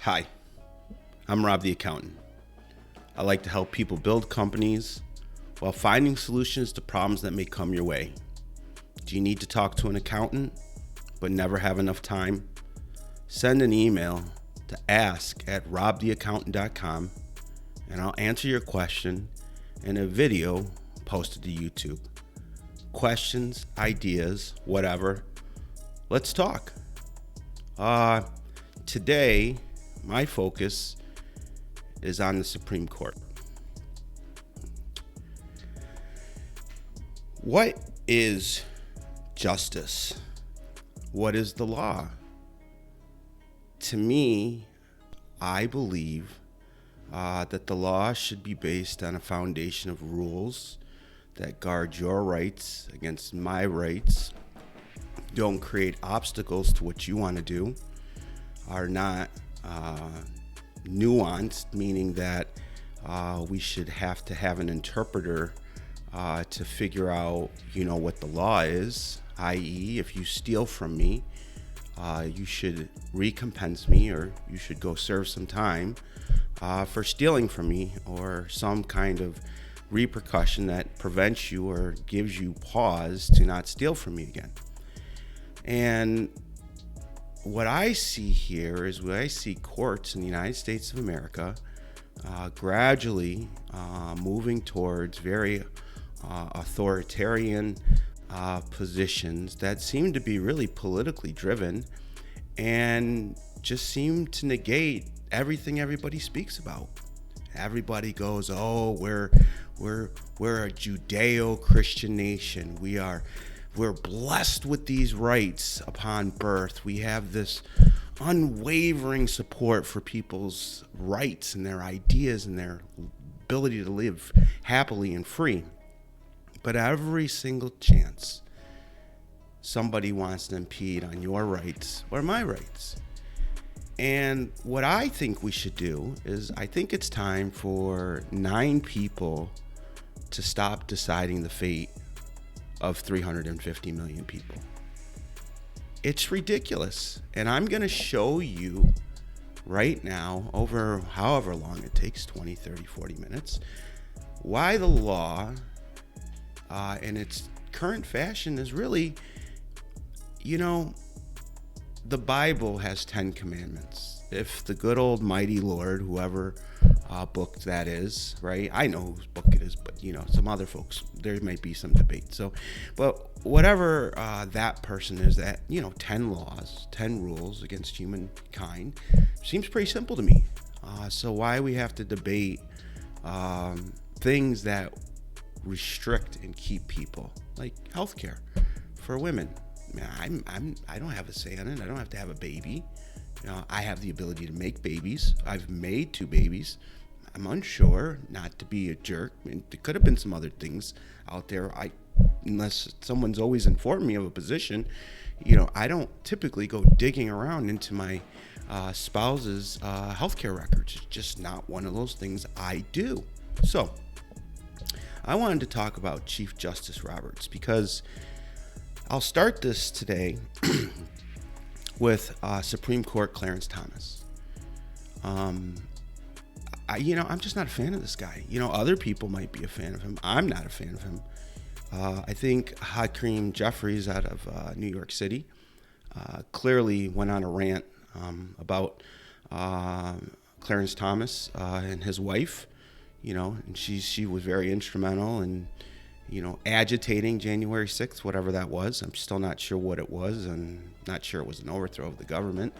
Hi, I'm Rob the Accountant. I like to help people build companies while finding solutions to problems that may come your way. Do you need to talk to an accountant but never have enough time? Send an email to ask@robtheaccountant.com and I'll answer your question in a video posted to YouTube. Questions, ideas, whatever. Let's talk. Today, my focus is on the Supreme Court. What is justice? What is the law? To me, I believe that the law should be based on a foundation of rules that guard your rights against my rights, don't create obstacles to what you want to do, are not nuanced, meaning that we should have to have an interpreter to figure out, what the law is, i.e., if you steal from me, you should recompense me, or you should go serve some time for stealing from me, or some kind of repercussion that prevents you or gives you pause to not steal from me again. And what I see here is I see courts in the United States of America gradually moving towards very authoritarian positions that seem to be really politically driven and just seem to negate everything everybody speaks about. Everybody goes, "Oh, we're a Judeo-Christian nation. We're blessed with these rights upon birth. We have this unwavering support for people's rights and their ideas and their ability to live happily and free." But every single chance, somebody wants to impede on your rights or my rights. And what I think we should do is, I think it's time for 9 people to stop deciding the fate of 350 million people. It's ridiculous. And I'm going to show you right now, over however long it takes, 20, 30, 40 minutes, why the law in its current fashion is really, the Bible has 10 commandments. If the good old mighty Lord, whoever book that is, right? I know whose book it is, but some other folks, there might be some debate. So, but whatever that person is, that 10 laws, 10 rules against humankind, seems pretty simple to me. So why we have to debate things that restrict and keep people, like healthcare for women? Man, I don't have a say in it. I don't have to have a baby. I have the ability to make babies. I've made 2 babies. I'm unsure, not to be a jerk. There could have been some other things out there. Unless someone's always informed me of a position, I don't typically go digging around into my spouse's healthcare records. It's just not one of those things I do. So I wanted to talk about Chief Justice Roberts, because I'll start this today with Supreme Court Clarence Thomas. I'm just not a fan of this guy. Other people might be a fan of him. I'm not a fan of him. I think Hakeem Jeffries out of New York City clearly went on a rant about Clarence Thomas and his wife, and she was very instrumental in, agitating January 6th, whatever that was. I'm still not sure what it was, and not sure it was an overthrow of the government.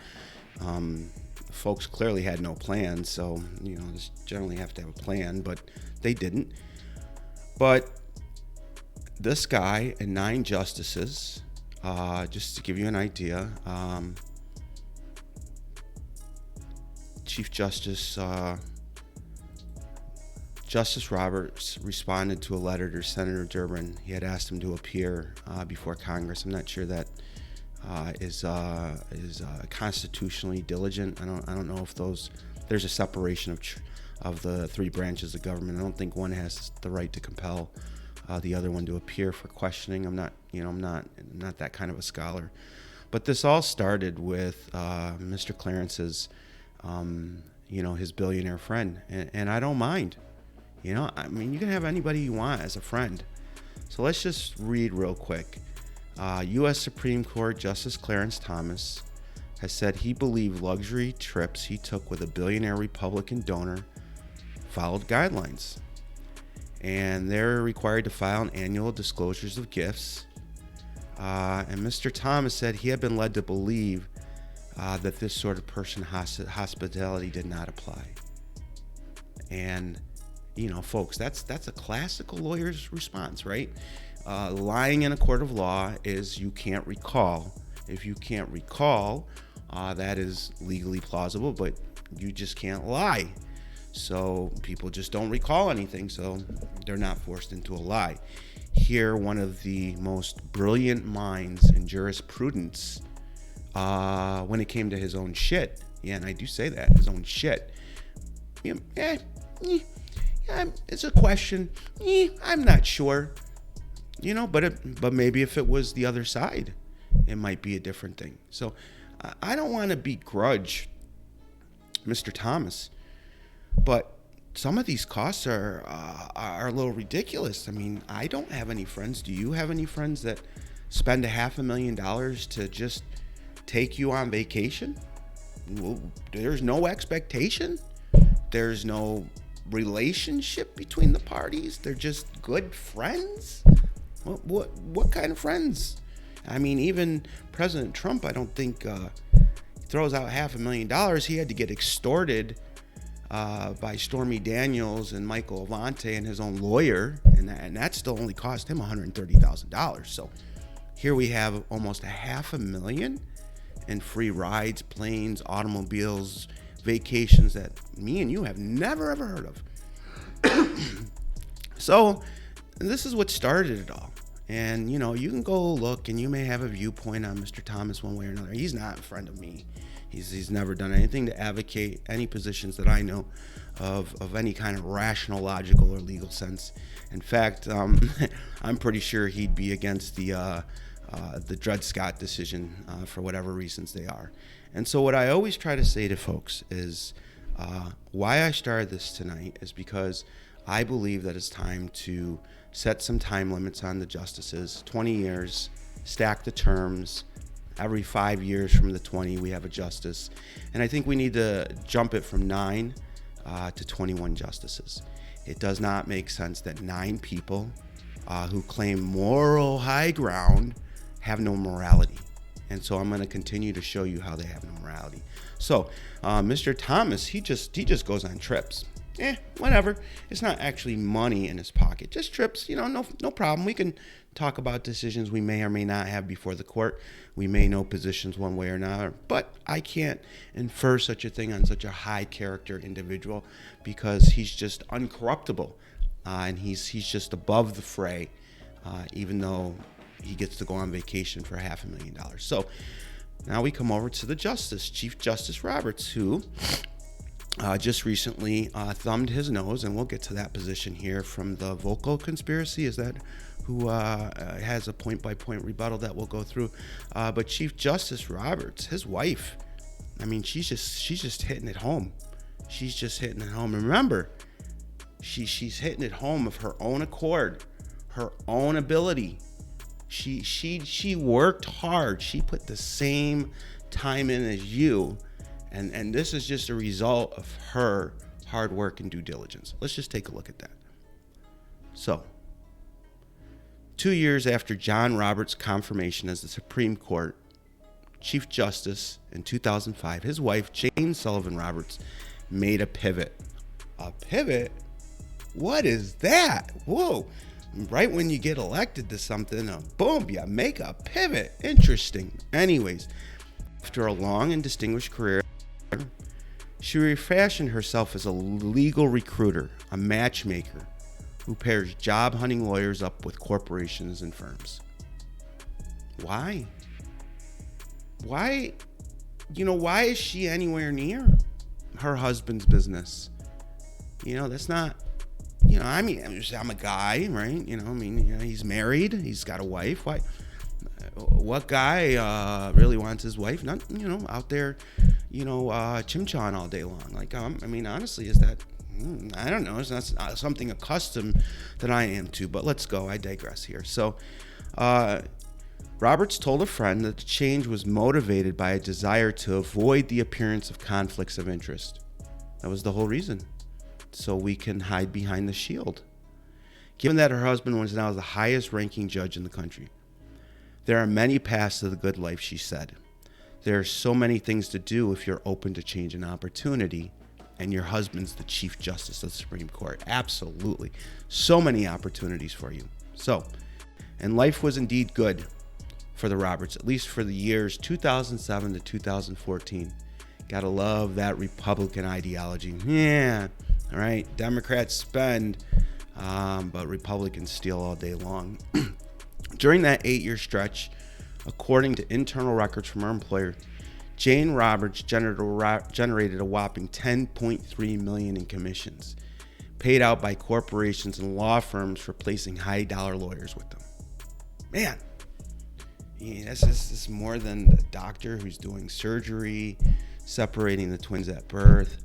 Folks clearly had no plan, so, just generally have to have a plan, but they didn't. But this guy and 9 justices, just to give you an idea, Chief Justice Roberts responded to a letter to Senator Durbin. He had asked him to appear before Congress. I'm not sure that is constitutionally diligent. I don't know if there's a separation of the 3 branches of government. I don't think one has the right to compel the other one to appear for questioning. I'm not that kind of a scholar. But this all started with Mr. Clarence's his billionaire friend. And I don't mind. I mean, you can have anybody you want as a friend. So let's just read real quick. U.S. Supreme Court Justice Clarence Thomas has said he believed luxury trips he took with a billionaire Republican donor followed guidelines. And they're required to file annual disclosures of gifts. And Mr. Thomas said he had been led to believe that this sort of person hospitality did not apply. And, folks, that's a classical lawyer's response, right? Lying in a court of law is you can't recall. If you can't recall, that is legally plausible, but you just can't lie. So people just don't recall anything, so they're not forced into a lie. Here, one of the most brilliant minds in jurisprudence, when it came to his own shit, and I do say that, his own shit, it's a question. I'm not sure, but maybe if it was the other side, it might be a different thing. So I don't want to begrudge Mr. Thomas, but some of these costs are a little ridiculous. I mean, I don't have any friends. Do you have any friends that spend $500,000 to just take you on vacation? Well, there's no expectation. There's no relationship between the parties. They're just good friends. What kind of friends? I mean, even President Trump, I don't think throws out $500,000. He had to get extorted by Stormy Daniels and Michael Avante and his own lawyer, and that still only cost him $130,000. So here we have almost $500,000 in free rides, planes, automobiles, vacations that me and you have never ever heard of. So this is what started it all. And you can go look, and you may have a viewpoint on Mr. Thomas one way or another. He's not a friend of me. He's never done anything to advocate any positions that I know of any kind of rational, logical, or legal sense. In fact, I'm pretty sure he'd be against the Dred Scott decision for whatever reasons they are. And so what I always try to say to folks is why I started this tonight is because I believe that it's time to set some time limits on the justices. 20 years, stack the terms. Every 5 years from the 20, we have a justice. And I think we need to jump it from 9 to 21 justices. It does not make sense that 9 people who claim moral high ground have no morality. And so I'm going to continue to show you how they have no morality. So Mr. Thomas, he just goes on trips. Whatever. It's not actually money in his pocket, just trips. No problem. We can talk about decisions we may or may not have before the court. We may know positions one way or another, but I can't infer such a thing on such a high character individual because he's just uncorruptible, and he's just above the fray, even though he gets to go on vacation for $500,000. So now we come over to the justice, Chief Justice Roberts, who just recently thumbed his nose, and we'll get to that position here from the Volko conspiracy. Is that who has a point-by-point rebuttal that we'll go through? But Chief Justice Roberts, his wife, I mean, she's just hitting it home. She's just hitting it home. And remember, she's hitting it home of her own accord, her own ability. She worked hard. She put the same time in as you. And this is just a result of her hard work and due diligence. Let's just take a look at that. So, 2 years after John Roberts' confirmation as the Supreme Court Chief Justice in 2005, his wife, Jane Sullivan Roberts, made a pivot. A pivot? What is that? Whoa. Right when you get elected to something, boom, you make a pivot. Interesting. Anyways, after a long and distinguished career, she refashioned herself as a legal recruiter, a matchmaker who pairs job-hunting lawyers up with corporations and firms. Why? Why is she anywhere near her husband's business? That's not, I'm a guy, right? He's married, he's got a wife. Why? What guy really wants his wife not, out there, chimchon all day long. Like, I mean, honestly, is that, I don't know. It's not something accustomed that I am to, but let's go. I digress here. So, Roberts told a friend that the change was motivated by a desire to avoid the appearance of conflicts of interest. That was the whole reason. So we can hide behind the shield. Given that her husband was now the highest ranking judge in the country. There are many paths to the good life, she said. There are so many things to do if you're open to change and opportunity, and your husband's the Chief Justice of the Supreme Court. Absolutely. So many opportunities for you. So, and life was indeed good for the Roberts, at least for the years 2007 to 2014. Gotta love that Republican ideology. Yeah, all right. Democrats spend, but Republicans steal all day long. During that 8-year stretch, according to internal records from her employer, Jane Roberts generated a whopping $10.3 million in commissions, paid out by corporations and law firms for placing high-dollar lawyers with them. Man, this is more than the doctor who's doing surgery, separating the twins at birth,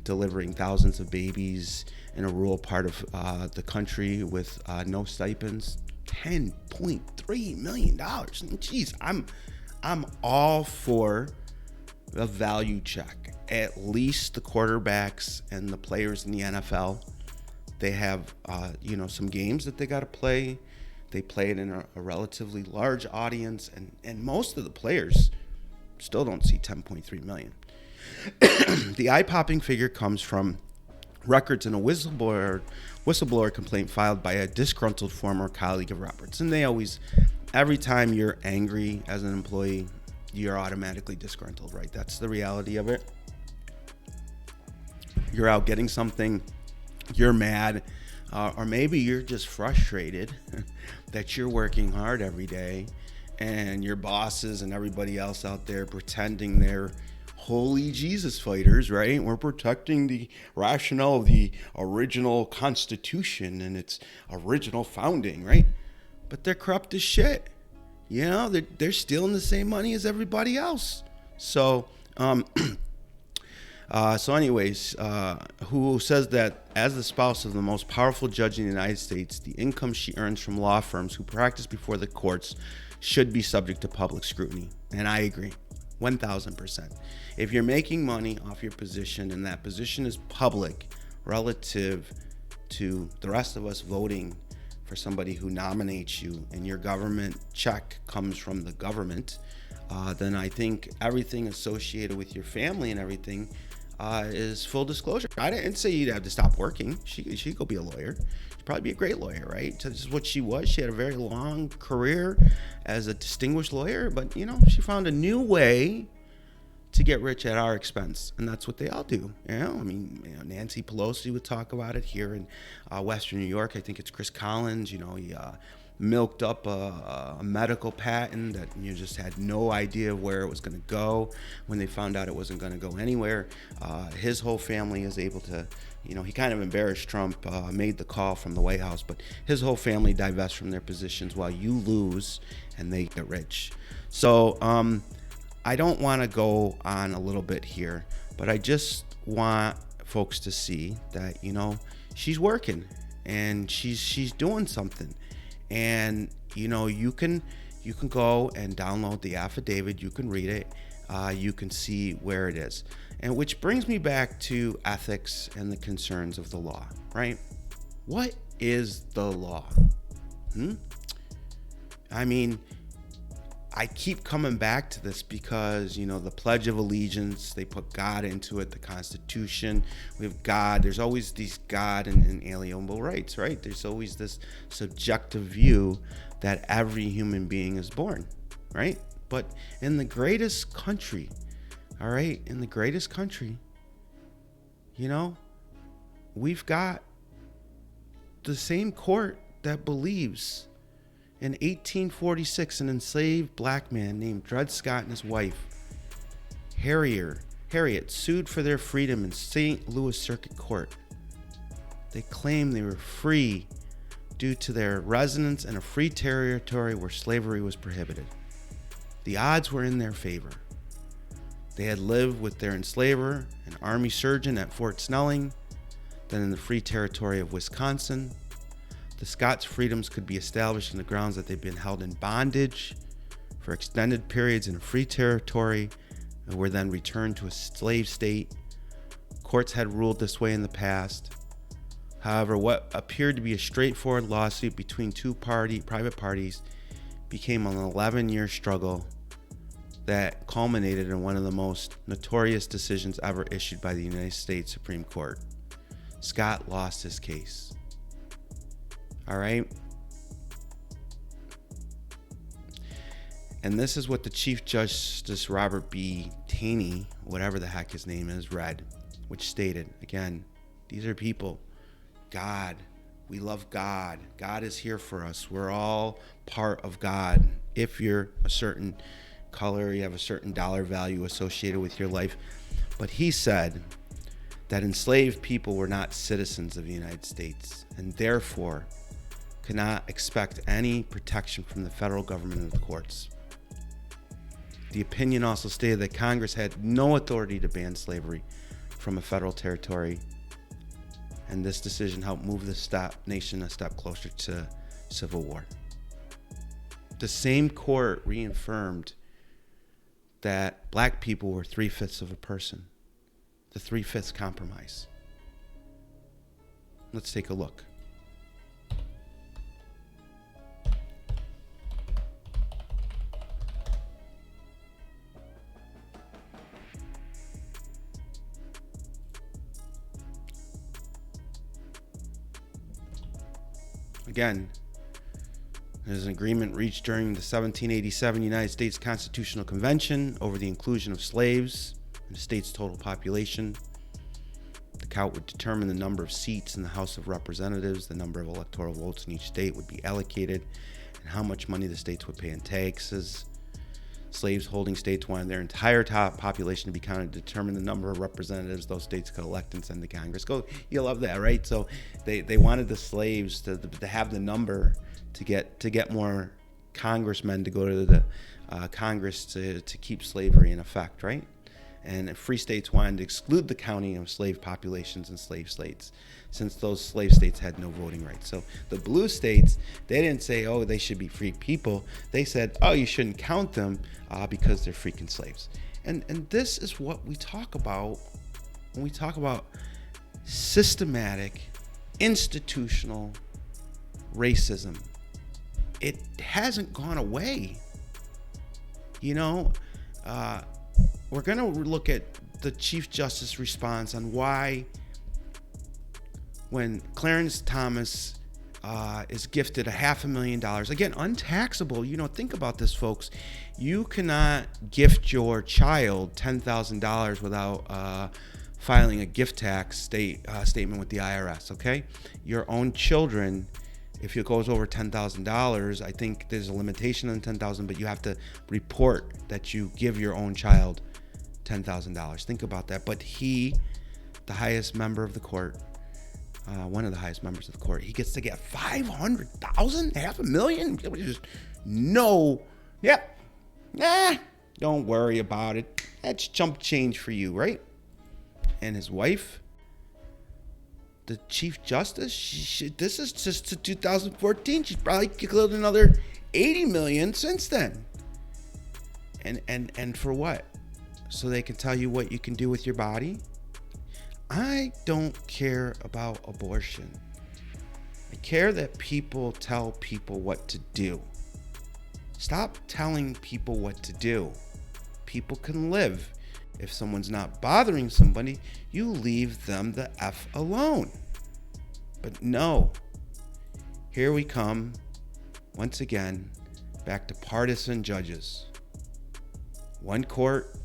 delivering thousands of babies in a rural part of the country with no stipends. $10.3 million. Jeez, I'm all for a value check. At least the quarterbacks and the players in the NFL, they have some games that they got to play. They play it in a relatively large audience, and most of the players still don't see $10.3 million. The eye-popping figure comes from records in a whistleblower complaint filed by a disgruntled former colleague of Roberts. And they always, every time you're angry as an employee, you're automatically disgruntled, right? That's the reality of it. You're out getting something, you're mad, or maybe you're just frustrated that you're working hard every day and your bosses and everybody else out there pretending they're holy Jesus fighters, right? We're protecting the rationale of the original Constitution and its original founding, right? But they're corrupt as shit. They're stealing the same money as everybody else. So, who says that as the spouse of the most powerful judge in the United States, the income she earns from law firms who practice before the courts should be subject to public scrutiny. And I agree. 1,000%. If you're making money off your position and that position is public relative to the rest of us voting for somebody who nominates you and your government check comes from the government, then I think everything associated with your family and everything is full disclosure. I didn't say you'd have to stop working. She'd go be a lawyer. She'd probably be a great lawyer, right? This is what she was. She had a very long career as a distinguished lawyer, but she found a new way to get rich at our expense, and that's what they all do. Nancy Pelosi would talk about it here in Western New York. I think it's Chris Collins. He milked up a medical patent that you just had no idea where it was going to go. When they found out it wasn't going to go anywhere, his whole family is able to, he kind of embarrassed Trump, made the call from the White House, but his whole family divests from their positions while you lose and they get rich. So I don't want to go on a little bit here, but I just want folks to see that, she's working and she's doing something. And you can go and download the affidavit. You can read it. You can see where it is. And which brings me back to ethics and the concerns of the law, right? What is the law? I keep coming back to this because, the Pledge of Allegiance, they put God into it, the Constitution, we have God. There's always these God and inalienable rights, right? There's always this subjective view that every human being is born, right? But in the greatest country, all right, we've got the same court that believes in 1846, an enslaved black man named Dred Scott and his wife, Harriet, sued for their freedom in St. Louis Circuit Court. They claimed they were free due to their residence in a free territory where slavery was prohibited. The odds were in their favor. They had lived with their enslaver, an army surgeon at Fort Snelling, then in the Free Territory of Wisconsin. The Scots' freedoms could be established on the grounds that they'd been held in bondage for extended periods in a free territory and were then returned to a slave state. Courts had ruled this way in the past. However, what appeared to be a straightforward lawsuit between two private parties became an 11-year struggle that culminated in one of the most notorious decisions ever issued by the United States Supreme Court. Scott lost his case. All right? And this is what the Chief Justice Robert B. Taney, whatever the heck his name is, read, which stated, again, these are people. God. We love God. God is here for us. We're all part of God. If you're a certain color, you have a certain dollar value associated with your life. But he said that enslaved people were not citizens of the United States and therefore could not expect any protection from the federal government and the courts. The opinion also stated that Congress had no authority to ban slavery from a federal territory, and this decision helped move the nation a step closer to civil war. The same court reaffirmed that black people were 3/5 of a person, the 3/5 compromise. Let's take a look. Again, there's an agreement reached during the 1787 United States Constitutional Convention over the inclusion of slaves in the state's total population. The count would determine the number of seats in the House of Representatives, the number of electoral votes in each state would be allocated, and how much money the states would pay in taxes. Slaves holding states wanted their entire top population to be counted to determine the number of representatives those states could elect and send to Congress. You love that, right? So they wanted the slaves to have the number to get more congressmen to go to the Congress to keep slavery in effect, right? And free states wanted to exclude the counting of slave populations and slave states, since those slave states had no voting rights. So the blue states, they didn't say, oh, they should be free people. They said, oh, you shouldn't count them because they're freaking slaves. And this is what we talk about when we talk about systematic, institutional racism. It hasn't gone away. You know, we're going to look at the Chief Justice response on why when Clarence Thomas is gifted $500,000, again, untaxable. You know, think about this, folks. You cannot gift your child $10,000 without filing a gift tax statement with the IRS, okay? Your own children, if it goes over $10,000, I think there's a limitation on $10,000, but you have to report that you give your own child $10,000. Think about that. But he, the highest member of the court, one of the highest members of the court, he gets to get $500,000, $500,000. Just no, yep, don't worry about it. That's chump change for you, right? And his wife, the Chief Justice, this is just to 2014. She's probably killed another $80 million since then. And for what? So they can tell you what you can do with your body? I don't care about abortion. I care that people tell people what to do. Stop telling people what to do. People can live. If someone's not bothering somebody, you leave them the F alone. But no, here we come, once again, back to partisan judges. One court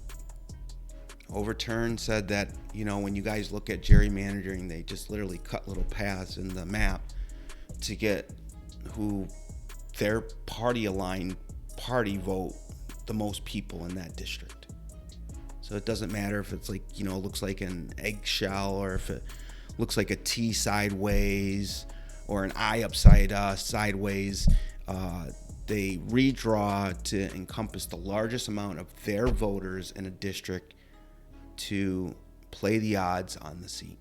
overturned, said that, you know, when you guys look at gerrymandering, they just literally cut little paths in the map to get who their party-aligned party vote the most people in that district. So it doesn't matter if it's like, you know, looks like an eggshell, or if it looks like a T sideways or an I upside sideways. They redraw to encompass the largest amount of their voters in a district to play the odds on the seat.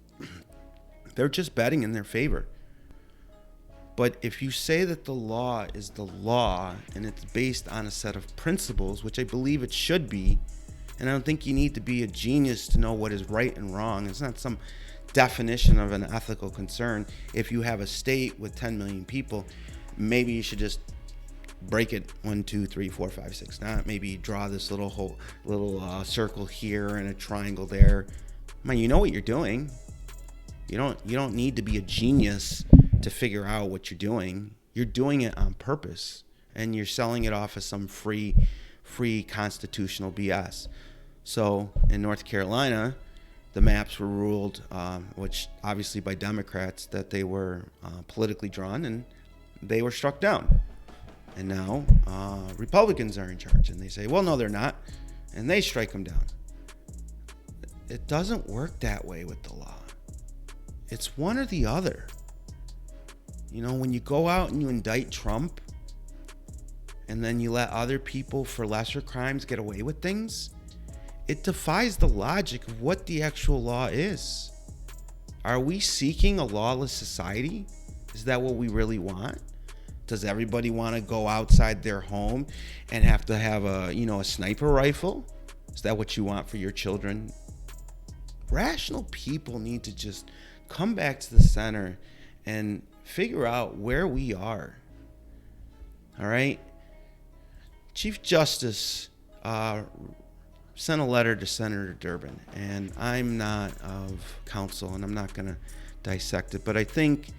They're just betting in their favor. But if you say that the law is the law and it's based on a set of principles, which I believe it should be, and I don't think you need to be a genius to know what is right and wrong. It's not some definition of an ethical concern. If you have a state with 10 million people, maybe you should just break it 1, 2, 3, 4, 5, 6. Not maybe draw this little circle here and a triangle there. Man, you know what you're doing. You don't need to be a genius to figure out what you're doing. You're doing it on purpose, and you're selling it off as some free constitutional BS. So in North Carolina, the maps were ruled, which obviously by Democrats, that they were politically drawn, and they were struck down. And now Republicans are in charge, and they say, well, no, they're not, and they strike them down. It doesn't work that way with the law. It's one or the other. You know, when you go out and you indict Trump, and then you let other people for lesser crimes get away with things, it defies the logic of what the actual law is. Are we seeking a lawless society? Is that what we really want? Does everybody want to go outside their home and have to have a sniper rifle? Is that what you want for your children? Rational people need to just come back to the center and figure out where we are. All right? Chief Justice sent a letter to Senator Durbin, and I'm not of counsel, and I'm not going to dissect it, but I think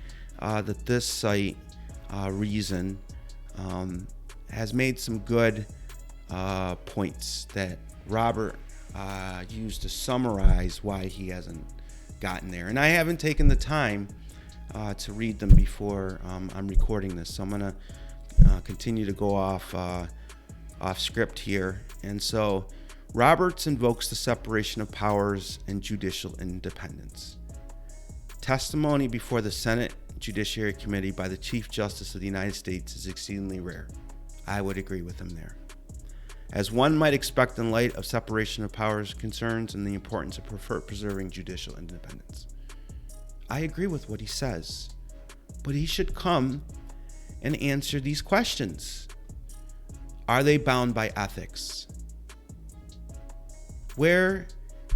that this site, Reason, has made some good points that Robert used to summarize why he hasn't gotten there. And I haven't taken the time to read them before I'm recording this, so I'm going to continue to go off script here. And so Roberts invokes the separation of powers and judicial independence. Testimony before the Senate Judiciary Committee by the Chief Justice of the United States is exceedingly rare. I would agree with him there. As one might expect in light of separation of powers concerns and the importance of preserving judicial independence. I agree with what he says, but he should come and answer these questions. Are they bound by ethics? Where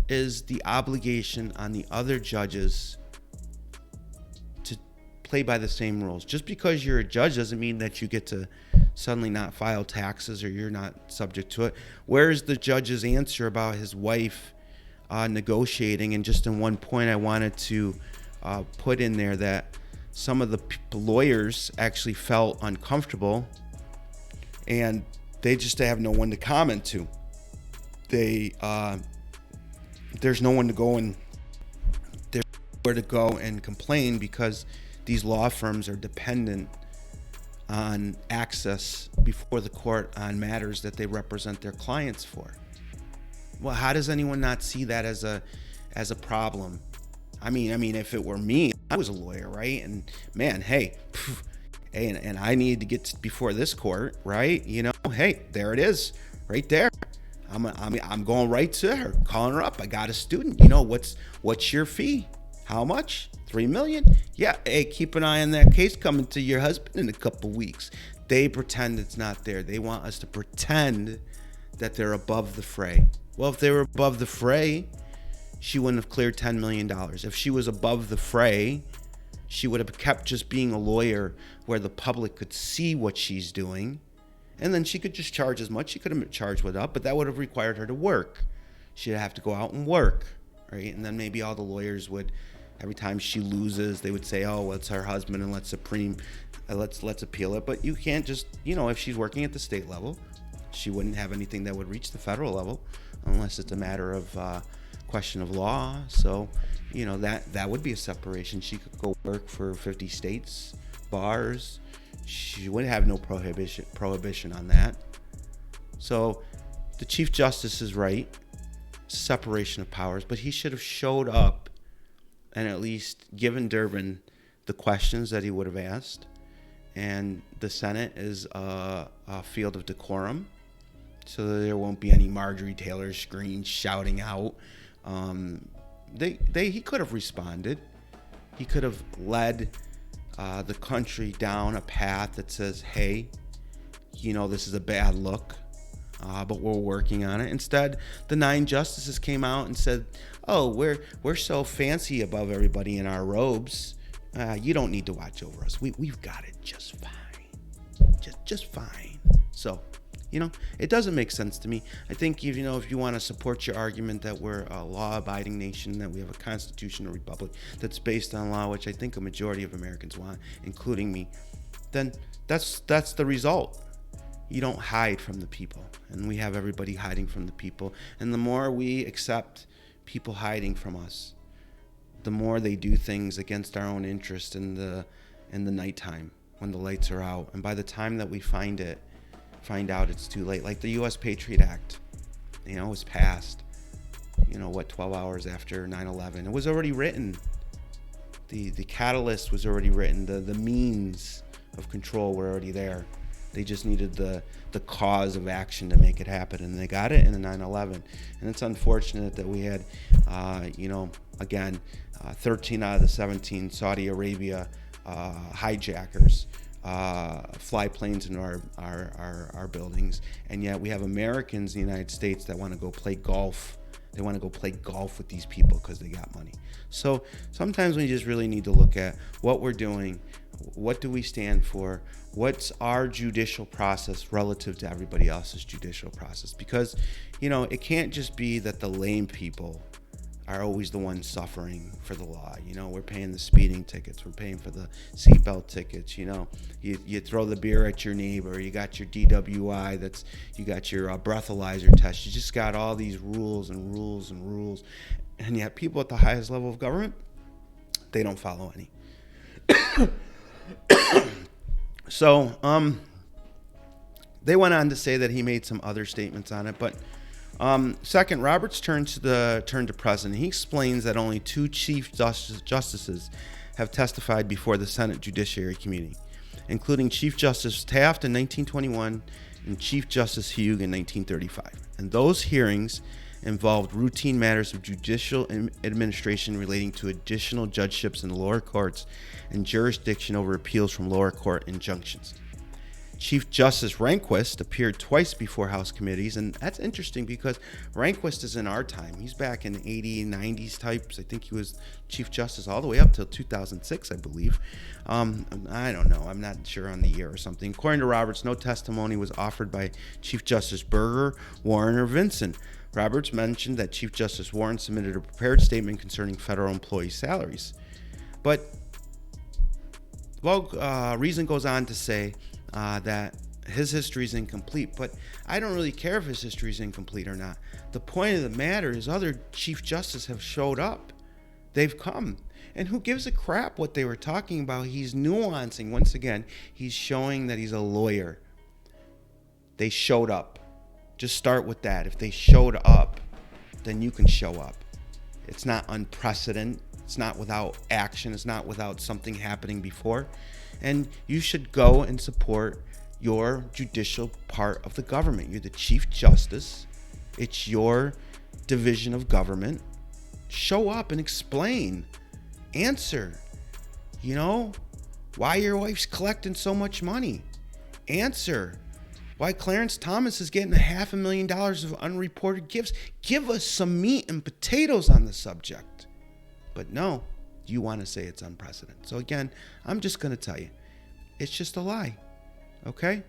is the obligation on the other judges to play by the same rules? Just because you're a judge doesn't mean that you get to suddenly not file taxes or you're not subject to it. Where's the judge's answer about his wife negotiating? And just in one point, I wanted to put in there that some of the lawyers actually felt uncomfortable, and they just have no one to comment to. There's no one to go and there's nowhere to go and complain because these law firms are dependent on access before the court on matters that they represent their clients for. Well, how does anyone not see that as a problem? I mean, if it were me, I was a lawyer, right? And man, hey, and I needed to get before this court, right? You know, hey, there it is, right there. I'm going right to her, calling her up. I got a student. You know, what's your fee? How much? $3 million? Yeah. Hey, keep an eye on that case coming to your husband in a couple weeks. They pretend it's not there. They want us to pretend that they're above the fray. Well, if they were above the fray, she wouldn't have cleared $10 million. If she was above the fray, she would have kept just being a lawyer where the public could see what she's doing. And then she could just charge as much. She could have charged with up, but that would have required her to work. She'd have to go out and work, right? And then maybe all the lawyers would, every time she loses, they would say, oh, well, it's her husband and let's appeal it. But you can't just, if she's working at the state level, she wouldn't have anything that would reach the federal level unless it's a matter of question of law. So, that would be a separation. She could go work for 50 states, bars. She would have no prohibition on that. So the Chief Justice is right. Separation of powers, but he should have showed up and at least given Durbin the questions that he would have asked. And the Senate is a field of decorum, so that there won't be any Marjorie Taylor Greene shouting out He could have responded. He could have led the country down a path that says, hey, this is a bad look, but we're working on it. Instead, the 9 justices came out and said, oh, we're so fancy above everybody in our robes. You don't need to watch over us. We've got it just fine. Just fine. So, it doesn't make sense to me. I think, if you want to support your argument that we're a law-abiding nation, that we have a constitutional republic that's based on law, which I think a majority of Americans want, including me, then that's the result. You don't hide from the people, and we have everybody hiding from the people. And the more we accept people hiding from us, the more they do things against our own interest in the nighttime when the lights are out. And by the time that we find out, it's too late. Like the U.S. Patriot Act, was passed, 12 hours after 9/11. It was already written. The catalyst was already written. The means of control were already there. They just needed the cause of action to make it happen, and they got it in the 9/11. And it's unfortunate that we had, 13 out of the 17 Saudi Arabia hijackers fly planes into our buildings, and yet we have Americans in the United States that want to go play golf. They want to go play golf with these people because they got money. So sometimes we just really need to look at what we're doing. What do we stand for? What's our judicial process relative to everybody else's judicial process? Because, it can't just be that the lame people are always the ones suffering for the law. We're paying the speeding tickets. We're paying for the seatbelt tickets. You throw the beer at your neighbor. You got your DWI. You got your breathalyzer test. You just got all these rules and rules and rules. And yet people at the highest level of government, they don't follow any. So, they went on to say that he made some other statements on it, but second, Roberts turned to President. He explains that only 2 Chief Justices have testified before the Senate Judiciary Committee, including Chief Justice Taft in 1921 and Chief Justice Hugh in 1935. And those hearings involved routine matters of judicial administration relating to additional judgeships in the lower courts and jurisdiction over appeals from lower court injunctions. Chief Justice Rehnquist appeared twice before House committees, and that's interesting because Rehnquist is in our time. He's back in the 80s, 90s types. I think he was Chief Justice all the way up till 2006, I believe. I don't know. I'm not sure on the year or something. According to Roberts, no testimony was offered by Chief Justice Burger, Warren, or Vinson. Roberts mentioned that Chief Justice Warren submitted a prepared statement concerning federal employee salaries. But Reason goes on to say that his history is incomplete, but I don't really care if his history is incomplete or not. The point of the matter is other Chief Justices have showed up. They've come. And who gives a crap what they were talking about? He's nuancing. Once again, he's showing that he's a lawyer. They showed up. Just start with that. If they showed up, then you can show up. It's not unprecedented. It's not without action. It's not without something happening before. And you should go and support your judicial part of the government. You're the Chief Justice. It's your division of government. Show up and explain. Answer. Why your wife's collecting so much money. Answer. Why Clarence Thomas is getting $500,000 of unreported gifts. Give us some meat and potatoes on the subject. But no, you want to say it's unprecedented. So again, I'm just going to tell you, it's just a lie. Okay?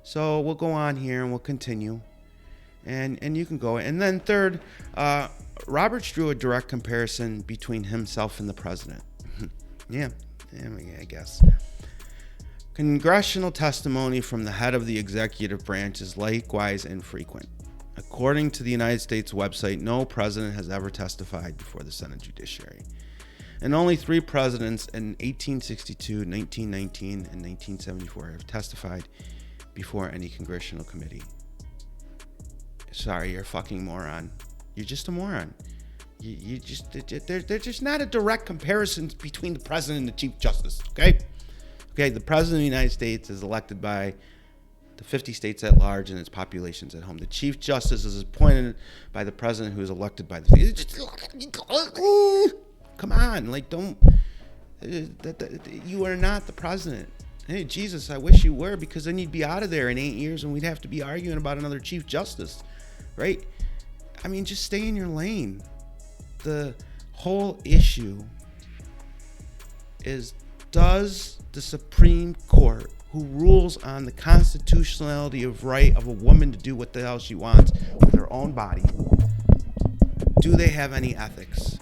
So we'll go on here and we'll continue. And you can go. And then third, Roberts drew a direct comparison between himself and the president. Yeah, I guess. Congressional testimony from the head of the executive branch is likewise infrequent. According to the United States website, no president has ever testified before the Senate Judiciary. And only 3 presidents in 1862, 1919, and 1974 have testified before any congressional committee. Sorry, you're a fucking moron. You're just a moron. They're just not a direct comparison between the president and the Chief Justice, okay? Okay, the president of the United States is elected by the 50 states at large and its populations at home. The Chief Justice is appointed by the president, who is elected by the state. Come on, like, don't. You are not the president. Hey, Jesus, I wish you were, because then you'd be out of there in 8 years and we'd have to be arguing about another Chief Justice, right? I mean, just stay in your lane. The whole issue is, does the Supreme Court, who rules on the constitutionality of right of a woman to do what the hell she wants with her own body, do they have any ethics?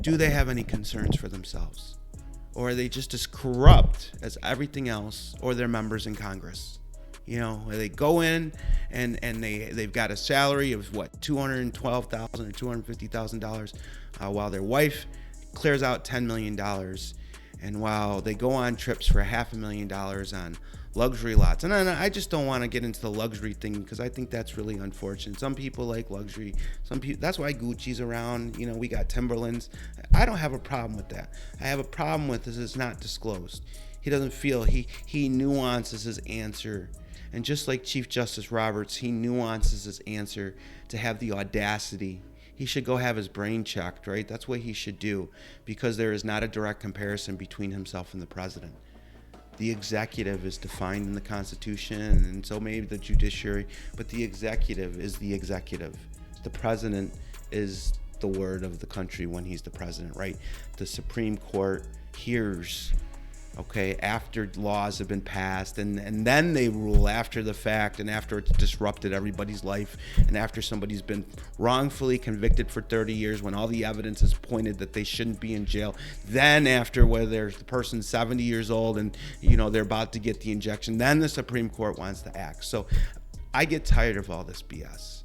Do they have any concerns for themselves? Or are they just as corrupt as everything else, or their members in Congress? You know, where they go in and they've got a salary of what, $212,000 or $250,000, while their wife clears out $10 million, and while they go on trips for $500,000 on luxury lots. And I just don't want to get into the luxury thing, because I think that's really unfortunate. Some people like luxury. Some people, that's why Gucci's around. You know, we got Timberlands. I don't have a problem with that. I have a problem with this. It's not disclosed. He doesn't feel, he nuances his answer. And just like Chief Justice Roberts, he nuances his answer to have the audacity. He should go have his brain checked, right? That's what he should do, because there is not a direct comparison between himself and the president. The executive is defined in the Constitution, and so maybe the judiciary, but the executive is the executive. The president is the word of the country when he's the president, right? The Supreme Court hears, okay, after laws have been passed, and then they rule after the fact, and after it's disrupted everybody's life, and after somebody's been wrongfully convicted for 30 years when all the evidence is pointed that they shouldn't be in jail. Then after, whether the person's 70 years old and, you know, they're about to get the injection, then the Supreme Court wants to act. So I get tired of all this BS.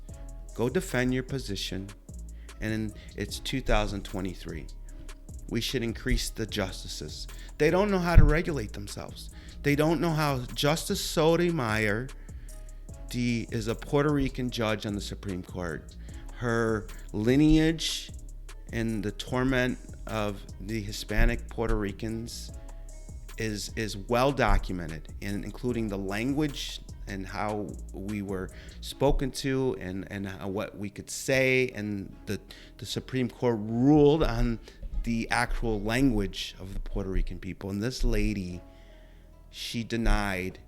Go defend your position, and it's 2023. We should increase the justices. They don't know how to regulate themselves. They don't know how. Justice Sotomayor is a Puerto Rican judge on the Supreme Court. Her lineage and the torment of the Hispanic Puerto Ricans is well documented, and including the language and how we were spoken to, and what we could say, and the Supreme Court ruled on the actual language of the Puerto Rican people. And this lady, she denied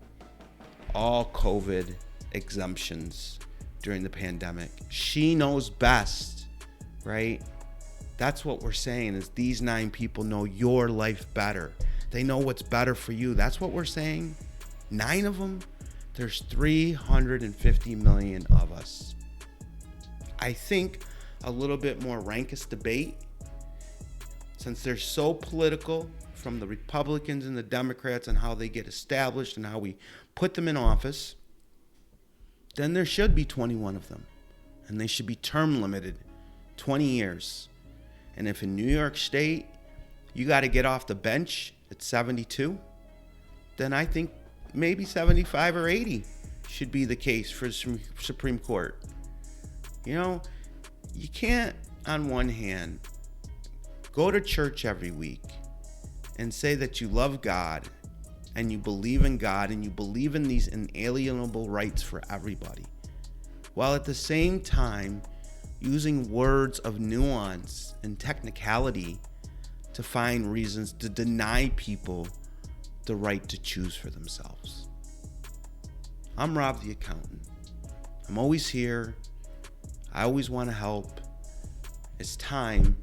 all COVID exemptions during the pandemic. She knows best, right? That's what we're saying, is these 9 people know your life better. They know what's better for you. That's what we're saying. 9 of them? There's 350 million of us. I think a little bit more raucous debate, since they're so political, from the Republicans and the Democrats, and how they get established and how we put them in office, then there should be 21 of them. And they should be term limited, 20 years. And if in New York State, you got to get off the bench at 72, then I think maybe 75 or 80 should be the case for the Supreme Court. You know, you can't, on one hand, go to church every week and say that you love God and you believe in God and you believe in these inalienable rights for everybody, while at the same time using words of nuance and technicality to find reasons to deny people the right to choose for themselves. I'm Rob the Accountant. I'm always here. I always want to help. It's time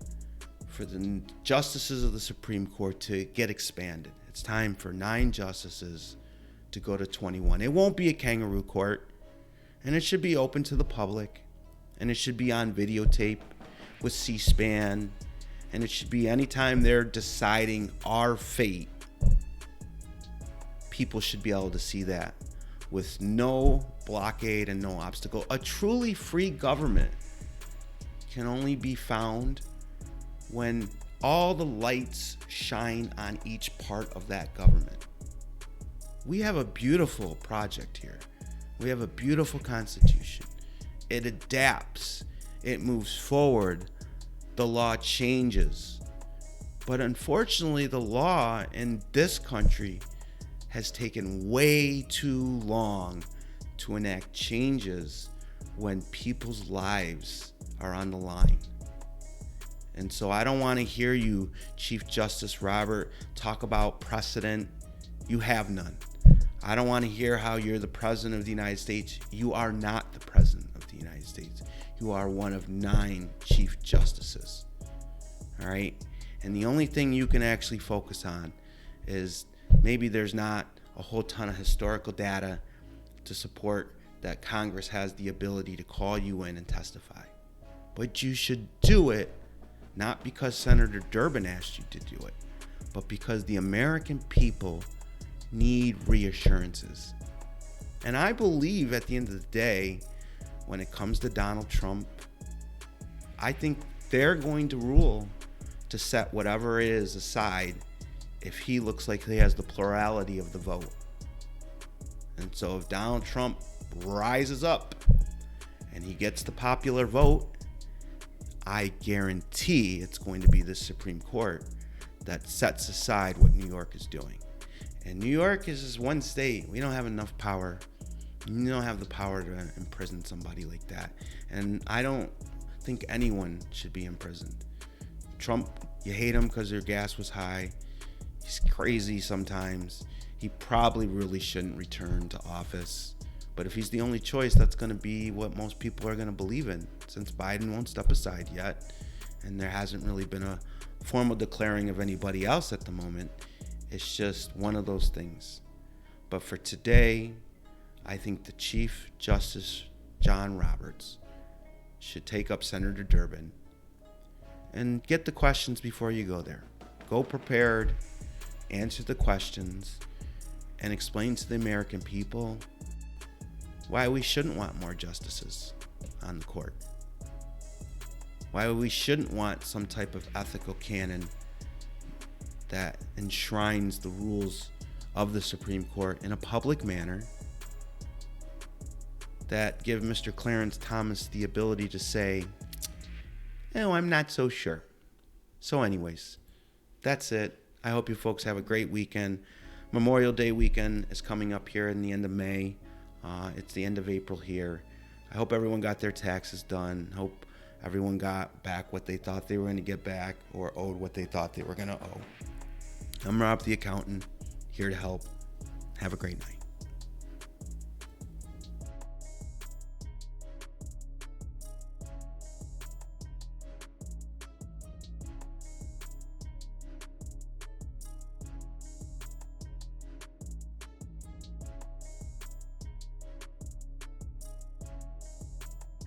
for the justices of the Supreme Court to get expanded. It's time for 9 justices to go to 21. It won't be a kangaroo court, and it should be open to the public, and it should be on videotape with C-SPAN, and it should be anytime they're deciding our fate, people should be able to see that with no blockade and no obstacle. A truly free government can only be found when all the lights shine on each part of that government. We have a beautiful project here. We have a beautiful constitution. It adapts. It moves forward. The law changes. But unfortunately, the law in this country has taken way too long to enact changes when people's lives are on the line. And so I don't want to hear you, Chief Justice Robert, talk about precedent. You have none. I don't want to hear how you're the President of the United States. You are not the President of the United States. You are one of 9 Chief Justices. All right? And the only thing you can actually focus on is maybe there's not a whole ton of historical data to support that Congress has the ability to call you in and testify. But you should do it not because Senator Durbin asked you to do it, but because the American people need reassurances. And I believe at the end of the day, when it comes to Donald Trump, I think they're going to rule to set whatever it is aside if he looks like he has the plurality of the vote. And so if Donald Trump rises up and he gets the popular vote, I guarantee it's going to be the Supreme Court that sets aside what New York is doing. And New York is just one state. We don't have enough power. You don't have the power to imprison somebody like that. And I don't think anyone should be imprisoned. Trump, you hate him because your gas was high. He's crazy sometimes. He probably really shouldn't return to office. But if he's the only choice, that's going to be what most people are going to believe in, since Biden won't step aside yet. And there hasn't really been a formal declaring of anybody else at the moment. It's just one of those things. But for today, I think the Chief Justice John Roberts should take up Senator Durbin and get the questions before you go there. Go prepared, answer the questions, and explain to the American people why we shouldn't want more justices on the court. Why we shouldn't want some type of ethical canon that enshrines the rules of the Supreme Court in a public manner that give Mr. Clarence Thomas the ability to say, "No, I'm not so sure." So anyways, that's it. I hope you folks have a great weekend. Memorial Day weekend is coming up here in the end of May. It's the end of April here. I hope everyone got their taxes done. Hope everyone got back what they thought they were going to get back or owed what they thought they were going to owe. I'm Rob the accountant, here to help. Have a great night.